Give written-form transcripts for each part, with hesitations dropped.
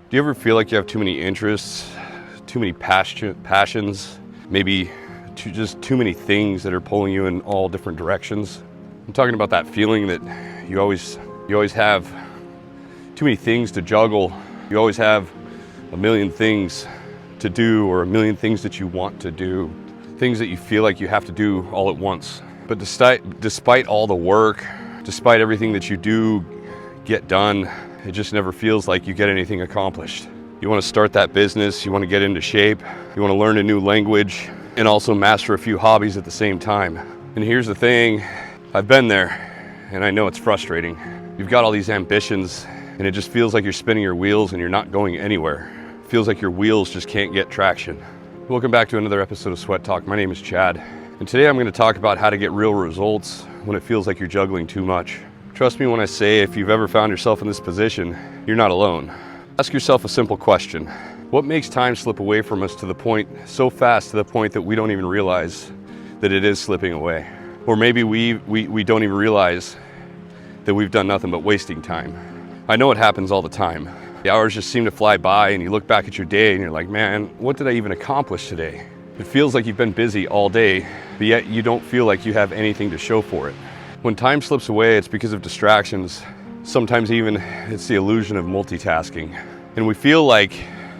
Do you ever feel like you have too many interests, too many passions, maybe just too many things that are pulling you in all different directions? I'm talking about that feeling that you always have too many things to juggle. You always have a million things to do, or a million things that you want to do, things that you feel like you have to do all at once. But despite all the work, despite everything that you do get done, it just never feels like you get anything accomplished. You want to start that business, you want to get into shape, you want to learn a new language, and also master a few hobbies at the same time. And here's the thing, I've been there, and I know it's frustrating. You've got all these ambitions, and it just feels like you're spinning your wheels and you're not going anywhere. It feels like your wheels just can't get traction. Welcome back to another episode of Sweat Talk. My name is Chad, and today I'm going to talk about how to get real results when it feels like you're juggling too much. Trust me when I say, if you've ever found yourself in this position, you're not alone. Ask yourself a simple question. What makes time slip away from us so fast to the point that we don't even realize that it is slipping away? Or maybe we don't even realize that we've done nothing but wasting time. I know it happens all the time. The hours just seem to fly by, and you look back at your day and you're like, man, what did I even accomplish today? It feels like you've been busy all day, but yet you don't feel like you have anything to show for it. When time slips away, it's because of distractions. Sometimes even it's the illusion of multitasking. And we feel like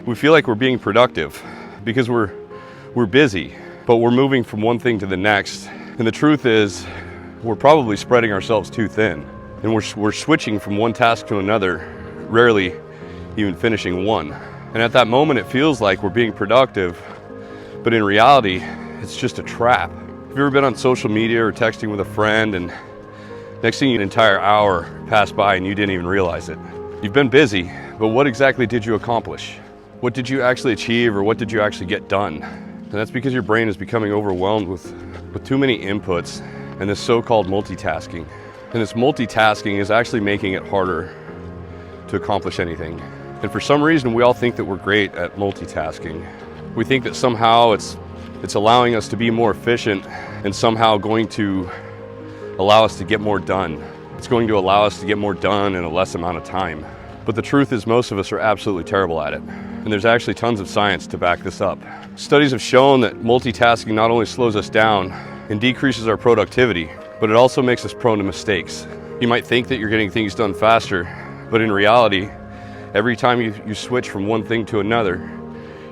we're being productive because we're busy, but we're moving from one thing to the next. And the truth is, we're probably spreading ourselves too thin. And we're switching from one task to another, rarely even finishing one. And at that moment, it feels like we're being productive, but in reality, it's just a trap. Have you ever been on social media or texting with a friend, and next thing, an entire hour passed by and you didn't even realize it? You've been busy, but what exactly did you accomplish? What did you actually achieve, or what did you actually get done? And that's because your brain is becoming overwhelmed with too many inputs and this so-called multitasking. And this multitasking is actually making it harder to accomplish anything. And for some reason, we all think that we're great at multitasking. We think that somehow it's allowing us to be more efficient and somehow going to allow us to get more done. It's going to allow us to get more done in a less amount of time. But the truth is, most of us are absolutely terrible at it. And there's actually tons of science to back this up. Studies have shown that multitasking not only slows us down and decreases our productivity, but it also makes us prone to mistakes. You might think that you're getting things done faster, but in reality, every time you switch from one thing to another,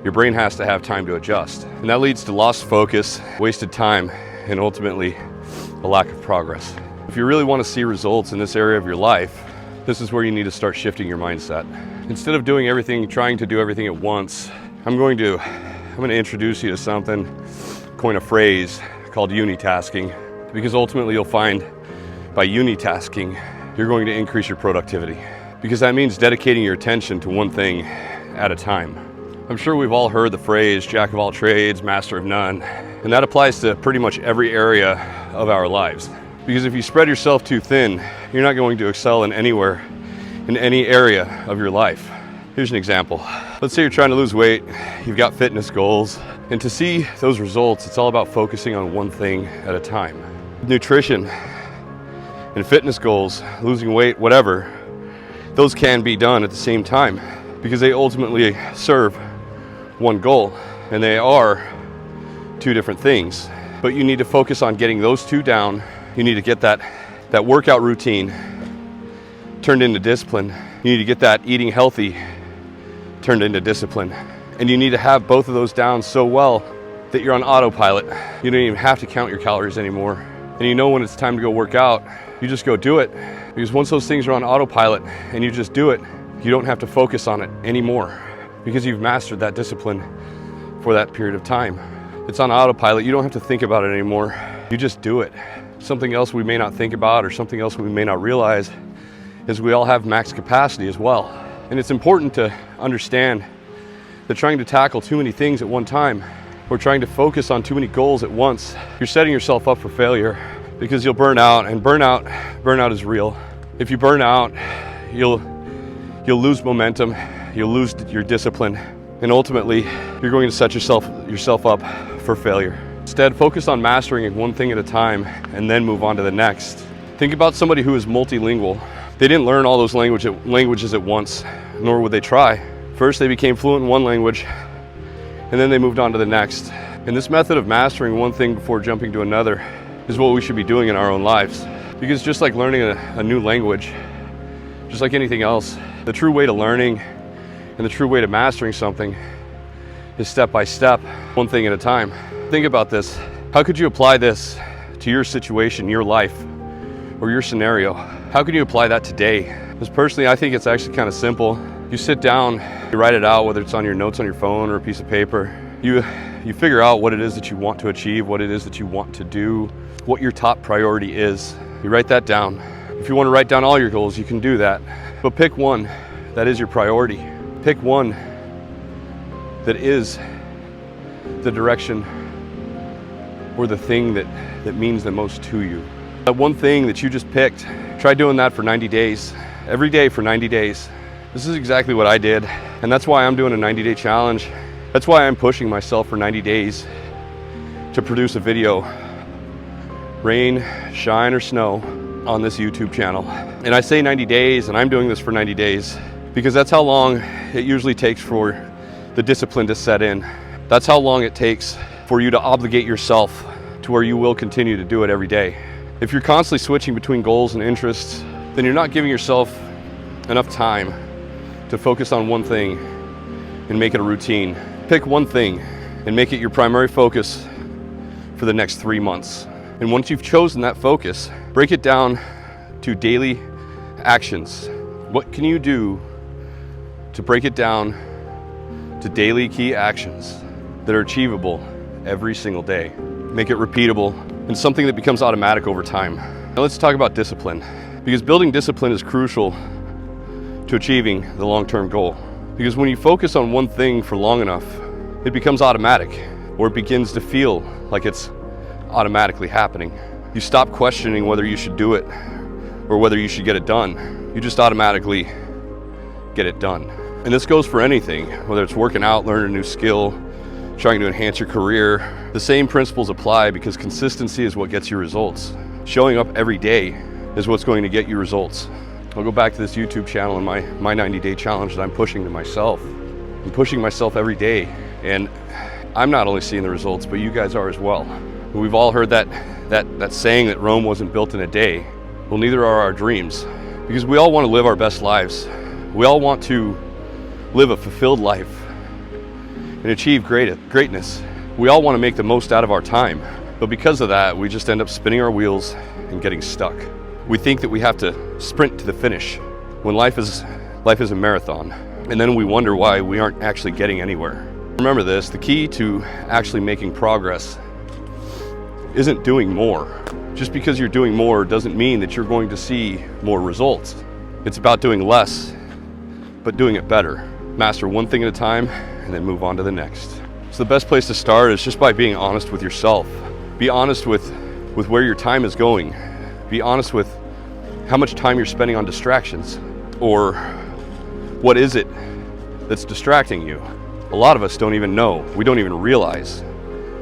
your brain has to have time to adjust. And that leads to lost focus, wasted time, and ultimately a lack of progress. If you really want to see results in this area of your life, this is where you need to start shifting your mindset. Instead of trying to do everything at once, I'm going to introduce you to something, coin a phrase called Unitasking, because ultimately you'll find by Unitasking, you're going to increase your productivity, because that means dedicating your attention to one thing at a time. I'm sure we've all heard the phrase, jack of all trades, master of none, and that applies to pretty much every area of our lives. Because if you spread yourself too thin, you're not going to excel in any area of your life. Here's an example. Let's say you're trying to lose weight, you've got fitness goals, and to see those results, it's all about focusing on one thing at a time. Nutrition and fitness goals, losing weight, whatever, those can be done at the same time because they ultimately serve one goal, and they are two different things. But you need to focus on getting those two down. You need to get that workout routine turned into discipline. You need to get that eating healthy turned into discipline. And you need to have both of those down so well that you're on autopilot. You don't even have to count your calories anymore. And you know when it's time to go work out, you just go do it. Because once those things are on autopilot and you just do it, you don't have to focus on it anymore because you've mastered that discipline for that period of time. It's on autopilot. You don't have to think about it anymore. You just do it. Something else we may not think about, or something else we may not realize, is we all have max capacity as well. And it's important to understand that trying to tackle too many things at one time, or trying to focus on too many goals at once, you're setting yourself up for failure because you'll burn out, and burnout is real. If you burn out, you'll lose momentum, you'll lose your discipline, and ultimately you're going to set yourself up for failure. Instead, focus on mastering one thing at a time and then move on to the next. Think about somebody who is multilingual. They didn't learn all those languages at once, nor would they try. First, they became fluent in one language, and then they moved on to the next. And this method of mastering one thing before jumping to another is what we should be doing in our own lives. Because just like learning a new language, just like anything else, the true way to learning and the true way to mastering something is step by step, one thing at a time. Think about this. How could you apply this to your situation, your life, or your scenario? How can you apply that today? Because personally, I think it's actually kind of simple. You sit down, you write it out, whether it's on your notes on your phone or a piece of paper. You figure out what it is that you want to achieve, what it is that you want to do, what your top priority is. You write that down. If you want to write down all your goals, you can do that. But pick one that is your priority. Pick one that is the direction or the thing that means the most to you. That one thing that you just picked, try doing that for 90 days. Every day for 90 days. This is exactly what I did. And that's why I'm doing a 90-day challenge. That's why I'm pushing myself for 90 days to produce a video, rain, shine, or snow, on this YouTube channel. And I say 90 days, and I'm doing this for 90 days because that's how long it usually takes for the discipline to set in. That's how long it takes for you to obligate yourself to where you will continue to do it every day. If you're constantly switching between goals and interests, then you're not giving yourself enough time to focus on one thing and make it a routine. Pick one thing and make it your primary focus for the next 3 months. And once you've chosen that focus, break it down to daily actions. What can you do to break it down to daily key actions that are achievable every single day? Make it repeatable and something that becomes automatic over time. Now let's talk about discipline, because building discipline is crucial to achieving the long-term goal. Because when you focus on one thing for long enough, it becomes automatic, or it begins to feel like it's automatically happening. You stop questioning whether you should do it or whether you should get it done. You just automatically get it done. And this goes for anything, whether it's working out, learning a new skill, trying to enhance your career. The same principles apply because consistency is what gets you results. Showing up every day is what's going to get you results. I'll go back to this YouTube channel and my 90-day challenge that I'm pushing to myself. I'm pushing myself every day, and I'm not only seeing the results, but you guys are as well. We've all heard that saying that Rome wasn't built in a day. Well, neither are our dreams, because we all want to live our best lives. We all want to live a fulfilled life and achieve greatness. We all want to make the most out of our time, but because of that, we just end up spinning our wheels and getting stuck. We think that we have to sprint to the finish when life is a marathon, and then we wonder why we aren't actually getting anywhere. Remember this, the key to actually making progress isn't doing more. Just because you're doing more doesn't mean that you're going to see more results. It's about doing less, but doing it better. Master one thing at a time and then move on to the next. So the best place to start is just by being honest with yourself. Be honest with where your time is going. Be honest with how much time you're spending on distractions, or what is it that's distracting you. A lot of us don't even know. We don't even realize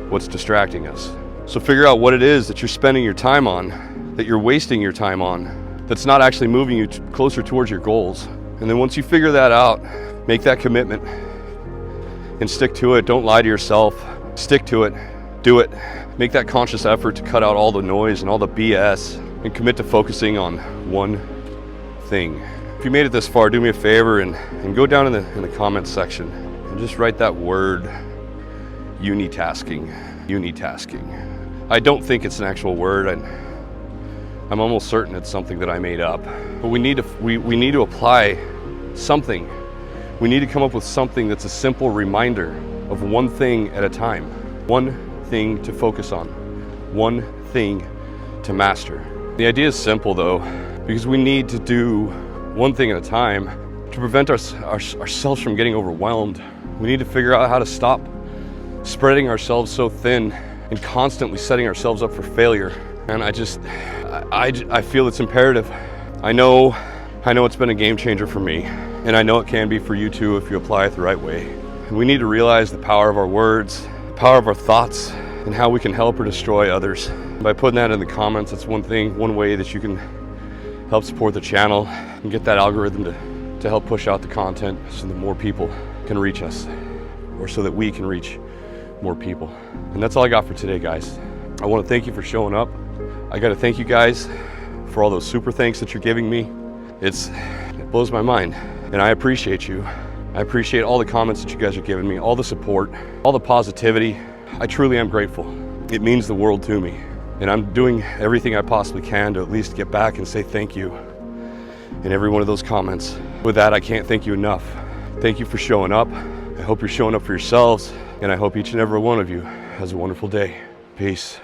what's distracting us. So figure out what it is that you're spending your time on, that you're wasting your time on, that's not actually moving you closer towards your goals. And then once you figure that out, make that commitment and stick to it. Don't lie to yourself. Stick to it. Do it. Make that conscious effort to cut out all the noise and all the BS and commit to focusing on one thing. If you made it this far, do me a favor and go down in the comments section and just write that word, unitasking. Unitasking. I don't think it's an actual word. I'm almost certain it's something that I made up. But we need to apply something. We need to come up with something that's a simple reminder of one thing at a time. One thing to focus on. One thing to master. The idea is simple though, because we need to do one thing at a time to prevent ourselves from getting overwhelmed. We need to figure out how to stop spreading ourselves so thin and constantly setting ourselves up for failure. And I feel it's imperative. I know it's been a game changer for me, and I know it can be for you too if you apply it the right way. And we need to realize the power of our words, the power of our thoughts, and how we can help or destroy others. By putting that in the comments, that's one way that you can help support the channel and get that algorithm to help push out the content so that more people can reach us, or so that we can reach more people. And that's all I got for today, guys. I want to thank you for showing up. I got to thank you guys for all those super thanks that you're giving me. It blows my mind, and I appreciate you. I appreciate all the comments that you guys are giving me, all the support, all the positivity. I truly am grateful. It means the world to me, and I'm doing everything I possibly can to at least get back and say thank you in every one of those comments. With that, I can't thank you enough. Thank you for showing up. I hope you're showing up for yourselves, and I hope each and every one of you has a wonderful day. Peace.